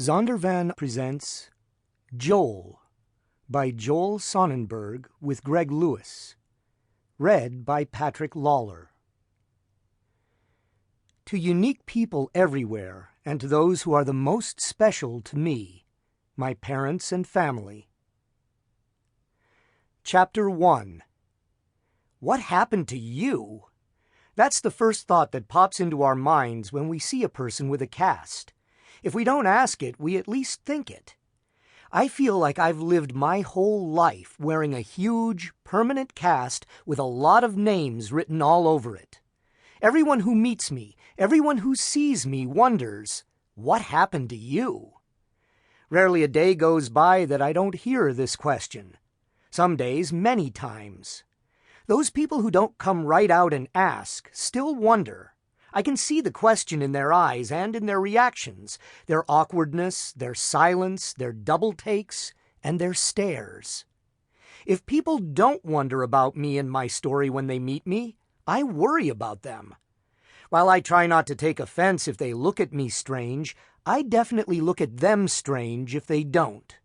Zondervan presents Joel by Joel Sonnenberg with Greg Lewis. Read by Patrick Lawler. To unique people everywhere, and to those who are the most special to me, my parents and family. Chapter 1. What happened to you? That's the first thought that pops into our minds when we see a person with a cast. If we don't ask it, we at least think it. I feel like I've lived my whole life wearing a huge, permanent cast with a lot of names written all over it. Everyone who meets me, everyone who sees me wonders, what happened to you? Rarely a day goes by that I don't hear this question. Some days, many times. Those people who don't come right out and ask still wonder. I can see the question in their eyes and in their reactions, their awkwardness, their silence, their double takes, and their stares. If people don't wonder about me and my story when they meet me, I worry about them. While I try not to take offense if they look at me strange, I definitely look at them strange if they don't.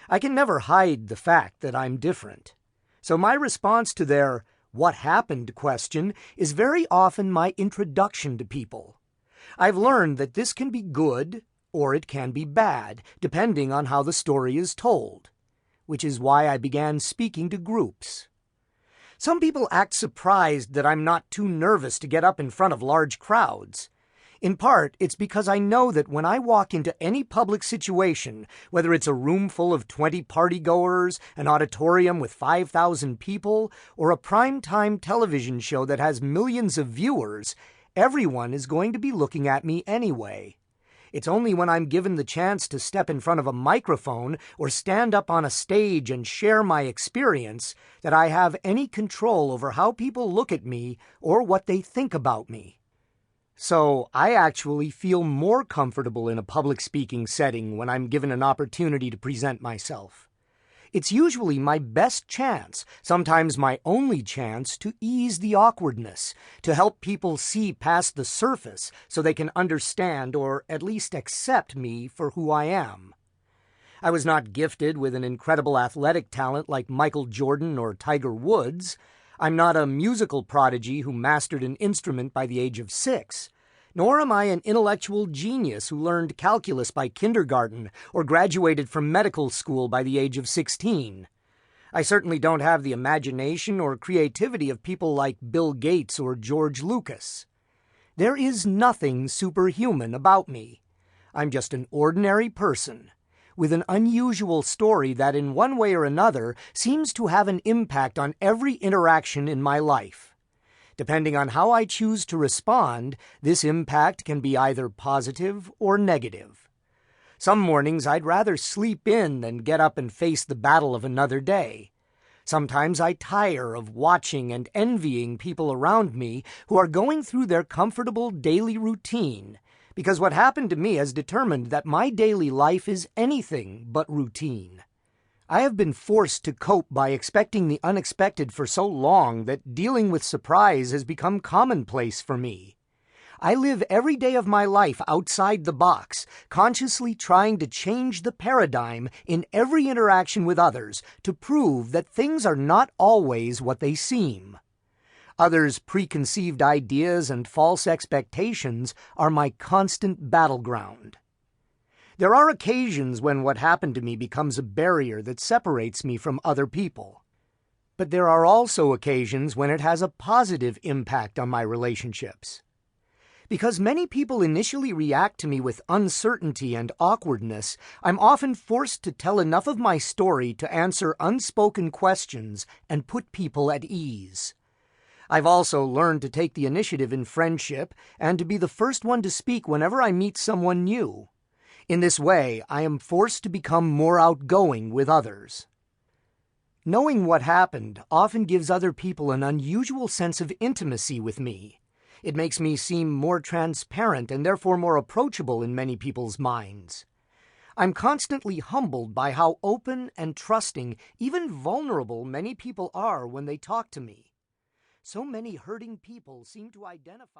I can never hide the fact that I'm different. So my response to their "what happened" question is very often my introduction to people. I've learned that this can be good or it can be bad, depending on how the story is told, which is why I began speaking to groups. Some people act surprised that I'm not too nervous to get up in front of large crowds. In part, it's because I know that when I walk into any public situation, whether it's a room full of 20 partygoers, an auditorium with 5,000 people, or a primetime television show that has millions of viewers, everyone is going to be looking at me anyway. It's only when I'm given the chance to step in front of a microphone or stand up on a stage and share my experience that I have any control over how people look at me or what they think about me. So I actually feel more comfortable in a public speaking setting when I'm given an opportunity to present myself. It's usually my best chance, sometimes my only chance, to ease the awkwardness, to help people see past the surface so they can understand or at least accept me for who I am. I was not gifted with an incredible athletic talent like Michael Jordan or Tiger Woods. I'm not a musical prodigy who mastered an instrument by the age of 6. Nor am I an intellectual genius who learned calculus by kindergarten or graduated from medical school by the age of 16. I certainly don't have the imagination or creativity of people like Bill Gates or George Lucas. There is nothing superhuman about me. I'm just an ordinary person with an unusual story that in one way or another seems to have an impact on every interaction in my life. Depending on how I choose to respond, this impact can be either positive or negative. Some mornings I'd rather sleep in than get up and face the battle of another day. Sometimes I tire of watching and envying people around me who are going through their comfortable daily routine, because what happened to me has determined that my daily life is anything but routine. I have been forced to cope by expecting the unexpected for so long that dealing with surprise has become commonplace for me. I live every day of my life outside the box, consciously trying to change the paradigm in every interaction with others to prove that things are not always what they seem. Others' preconceived ideas and false expectations are my constant battleground. There are occasions when what happened to me becomes a barrier that separates me from other people. But there are also occasions when it has a positive impact on my relationships. Because many people initially react to me with uncertainty and awkwardness, I'm often forced to tell enough of my story to answer unspoken questions and put people at ease. I've also learned to take the initiative in friendship and to be the first one to speak whenever I meet someone new. In this way, I am forced to become more outgoing with others. Knowing what happened often gives other people an unusual sense of intimacy with me. It makes me seem more transparent and therefore more approachable in many people's minds. I'm constantly humbled by how open and trusting, even vulnerable, many people are when they talk to me. So many hurting people seem to identify